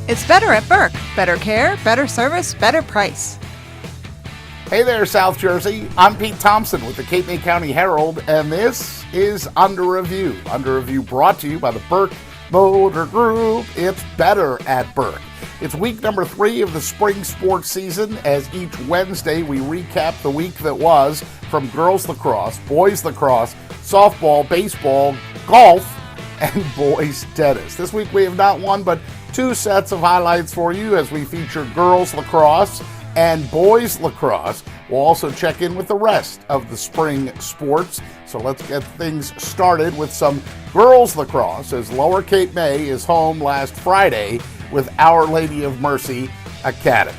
It's better at Burke. Better care, better service, better price. Hey there, South Jersey. I'm Pete Thompson with the Cape May County Herald, and this is Under Review. Under Review brought to you by the Burke Motor Group. It's better at Burke. It's week number 3 of the spring sports season, as each Wednesday we recap the week that was from girls lacrosse, boys lacrosse, softball, baseball, golf, and boys tennis. This week we have not one but 2 sets of highlights for you as we feature girls lacrosse and boys lacrosse. We'll also check in with the rest of the spring sports. So let's get things started with some girls lacrosse, as Lower Cape May is home last Friday with Our Lady of Mercy Academy.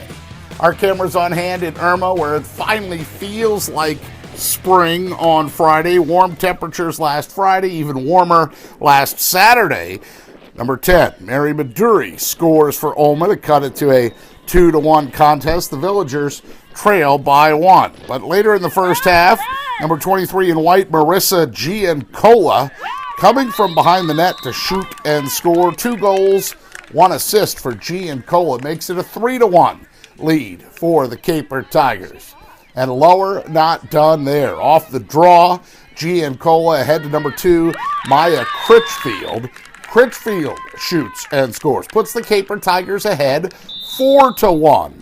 Our camera's on hand in O.L.M.A, where it finally feels like spring on Friday. Warm temperatures last Friday, even warmer last Saturday. Number 10, Mary Maduri scores for O.L.M.A to cut it to a 2-1 contest. The Villagers trail by 1. But later in the first half, number 23 in white, Marissa Giancola, coming from behind the net to shoot and score. 2 goals, 1 assist for Giancola, makes it a 3-1 lead for the Caper Tigers. And Lower not done there. Off the draw, Giancola ahead to number 2, Maya Critchfield. Critchfield shoots and scores. Puts the Caper Tigers ahead 4-1.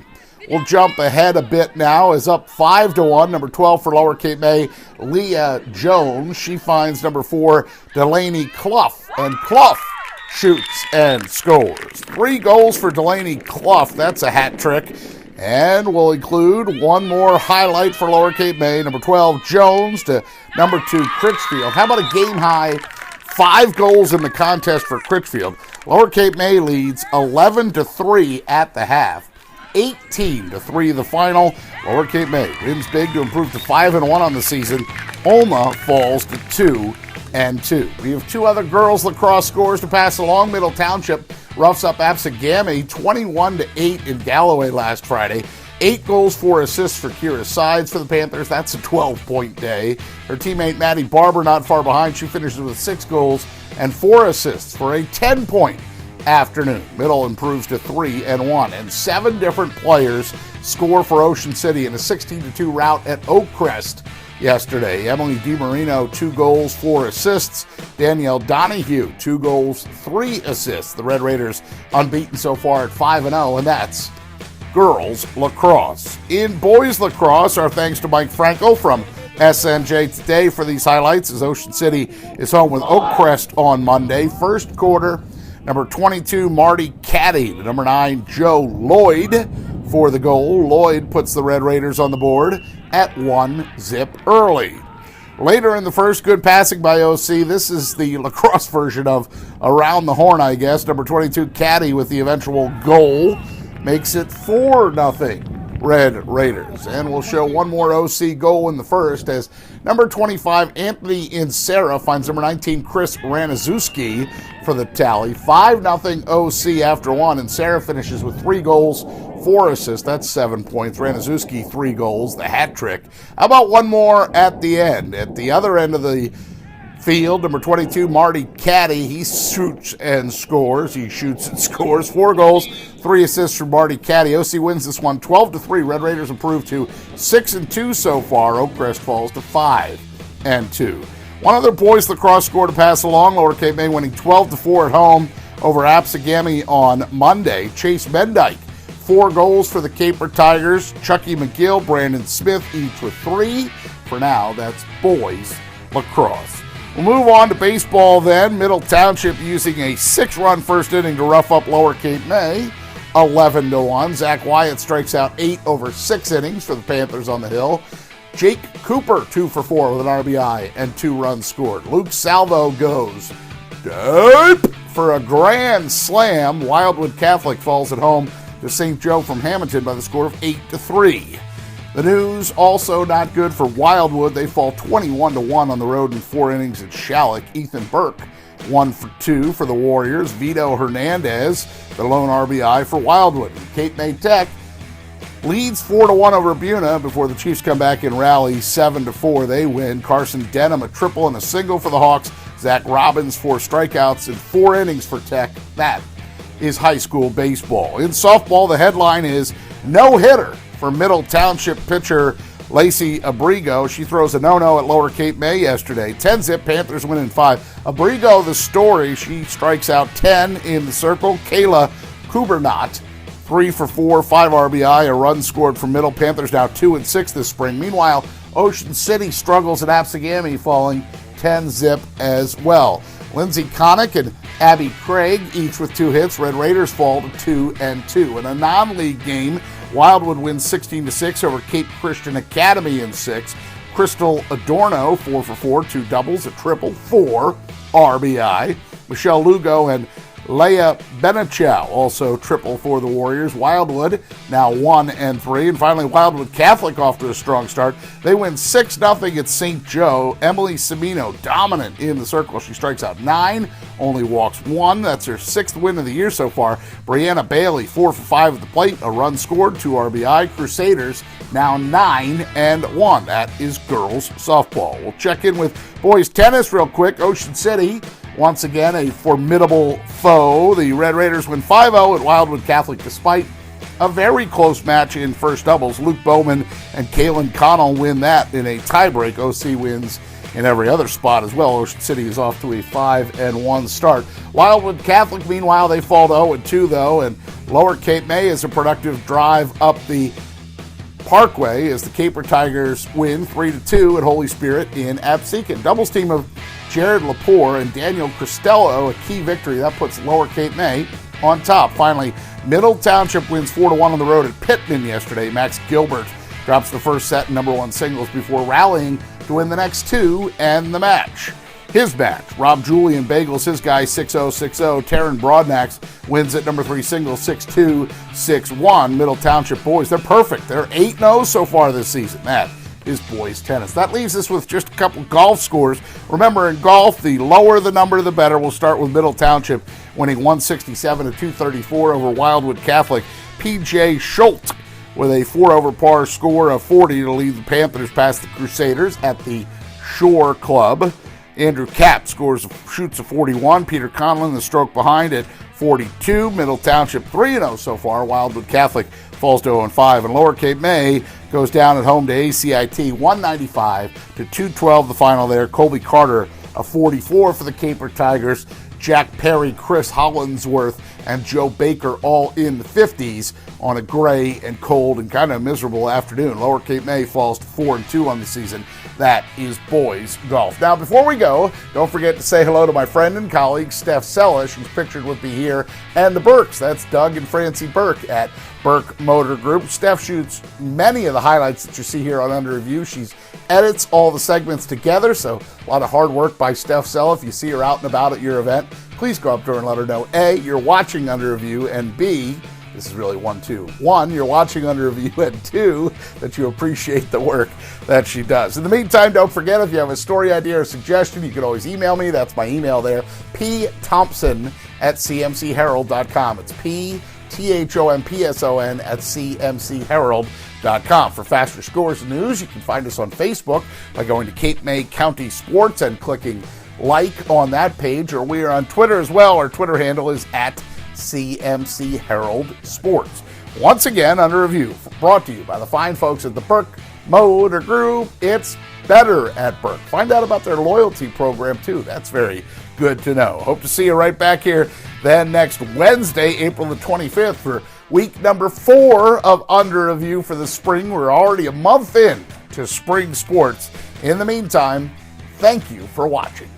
We'll jump ahead a bit now, is up 5-1. Number 12 for Lower Cape May, Leah Jones. She finds number 4, Delaney Clough. And Clough shoots and scores. 3 goals for Delaney Clough. That's a hat trick. And we'll include one more highlight for Lower Cape May. Number 12, Jones to number 2, Critchfield. How about a game high 5 goals in the contest for Critchfield? Lower Cape May leads 11-3 at the half, 18-3 the final. Lower Cape May wins big to improve to 5-1 on the season. O.L.M.A falls to 2-2. We have 2 other girls lacrosse scores to pass along. Middle Township roughs up Absegami 21-8 in Galloway last Friday. 8 goals, 4 assists for Kira Sides for the Panthers. That's a 12-point day. Her teammate Maddie Barber not far behind. She finishes with 6 goals and 4 assists for a 10-point afternoon. Middle improves to 3-1. And 7 different players score for Ocean City in a 16-2 rout at Oakcrest yesterday. Emily DiMarino, 2 goals, 4 assists. Danielle Donahue, 2 goals, 3 assists. The Red Raiders unbeaten so far at 5-0, and that's girls lacrosse. In boys lacrosse, our thanks to Mike Franco from SNJ Today for these highlights, as Ocean City is home with Oakcrest on Monday. First quarter, number 22, Marty Caddy, to number 9, Joe Lloyd for the goal. Lloyd puts the Red Raiders on the board at 1-0 early. Later in the first, good passing by OC. This is the lacrosse version of Around the Horn, I guess. Number 22, Caddy with the eventual goal, makes it 4-0 Red Raiders. And we'll show one more OC goal in the first, as number 25, Anthony Insera, finds number 19, Chris Ranazuski for the tally. 5-0 OC after 1, and Sarah finishes with 3 goals, 4 assists. That's 7 points. Ranazuski, 3 goals, the hat trick. How about one more at the end? At the other end of the field, number 22, Marty Caddy, he shoots and scores. He shoots and scores. 4 goals, 3 assists from Marty Caddy. OC wins this one 12-3. Red Raiders improve to 6-2 so far. Oakcrest falls to 5-2. One other boys lacrosse score to pass along. Lower Cape May winning 12-4 at home over Absegami on Monday. Chase Mendyke, 4 goals for the Caper Tigers. Chucky McGill, Brandon Smith, each with 3. For now, that's boys lacrosse. We'll move on to baseball then. Middle Township using a 6-run first inning to rough up Lower Cape May, 11-1. Zach Wyatt strikes out 8 over 6 innings for the Panthers on the hill. Jake Cooper, 2 for 4 with an RBI and 2 runs scored. Luke Salvo goes deep for a grand slam. Wildwood Catholic falls at home to St. Joe from Hamilton by the score of 8-3. The news also not good for Wildwood. They fall 21-1 on the road in 4 innings at Shalleck. Ethan Burke, 1 for 2 for the Warriors. Vito Hernandez, the lone RBI for Wildwood. Cape May Tech leads 4-1 over Buna before the Chiefs come back and rally 7-4. They win. Carson Denham, a triple and a single for the Hawks. Zach Robbins, 4 strikeouts in 4 innings for Tech. That is high school baseball. In softball, the headline is no hitter for Middle Township pitcher Lacey Abrigo. She throws a no-no at Lower Cape May yesterday. 10-zip, Panthers win in 5. Abrigo, the story, she strikes out 10 in the circle. Kayla Kubernot, 3 for 4, 5 RBI, a run scored from Middle. Panthers now 2-6 this spring. Meanwhile, Ocean City struggles at Absegami, falling 10-zip as well. Lindsay Connick and Abby Craig, each with 2 hits. Red Raiders fall to 2-2. In a non-league game, Wildwood wins 16-6 over Cape Christian Academy in 6. Crystal Adorno, 4 for 4, 2 doubles, a triple, 4 RBI. Michelle Lugo and Leia Benachow also triple for the Warriors. Wildwood now 1-3. And finally, Wildwood Catholic off to a strong start. They win 6-0 at St. Joe. Emily Semino dominant in the circle. She strikes out 9, only walks 1. That's her 6th win of the year so far. Brianna Bailey, 4 for 5 at the plate. A run scored, 2 RBI. Crusaders now 9-1. That is girls softball. We'll check in with boys tennis real quick. Ocean City, once again, a formidable foe. The Red Raiders win 5-0 at Wildwood Catholic despite a very close match in first doubles. Luke Bowman and Kaylin Connell win that in a tiebreak. OC wins in every other spot as well. Ocean City is off to a 5-1 start. Wildwood Catholic, meanwhile, they fall to 0-2 though, and Lower Cape May is a productive drive up the Parkway as the Caper Tigers win 3-2 at Holy Spirit in Absecon. Doubles team of Jared Lepore and Daniel Cristello, a key victory. That puts Lower Cape May on top. Finally, Middle Township wins 4-1 on the road at Pittman yesterday. Max Gilbert drops the first set in number 1 singles before rallying to win the next 2 and the match. His match, Rob Julian bagels his guy 6-0, 6-0. Taryn Broadnax wins at number 3 singles 6-2, 6-1. Middle Township boys, they're perfect. They're 8-0 so far this season. That is boys tennis. That leaves us with just a couple golf scores. Remember, in golf, the lower the number, the better. We'll start with Middle Township winning 167-234 over Wildwood Catholic. PJ Schultz with a 4 over par score of 40 to lead the Panthers past the Crusaders at the Shore Club. Andrew Kapp shoots a 41. Peter Conlon, the stroke behind at 42. Middle Township 3-0 so far. Wildwood Catholic falls to 0-5. And Lower Cape May goes down at home to ACIT 195-212 the final there. Colby Carter, a 44 for the Caper Tigers. Jack Perry, Chris Hollinsworth, and Joe Baker all in the 50s on a gray and cold and kind of miserable afternoon. Lower Cape May falls to 4-2 on the season. That is boys golf. Now, before we go, don't forget to say hello to my friend and colleague, Steph Sellish, who's pictured with me here, and the Burks. That's Doug and Francie Burke at Burke Motor Group. Steph shoots many of the highlights that you see here on Under Review. She edits all the segments together, so a lot of hard work by Steph Sell. If you see her out and about at your event, please go up to her and let her know, A, you're watching Under Review, and B, this is really 1-2. 1, you're watching Under Review, and 2, that you appreciate the work that she does. In the meantime, don't forget, if you have a story idea or suggestion, you can always email me. That's my email there, pthompson@cmcherald.com. It's pthompson@cmcherald.com. For faster scores and news, you can find us on Facebook by going to Cape May County Sports and clicking like on that page, or we are on Twitter as well. Our Twitter handle is @CMC Herald Sports. Once again, Under Review, brought to you by the fine folks at the Burke Motor Group. It's better at Burke. Find out about their loyalty program, too. That's very good to know. Hope to see you right back here then next Wednesday, April the 25th, for week number 4 of Under Review for the spring. We're already a month in to spring sports. In the meantime, thank you for watching.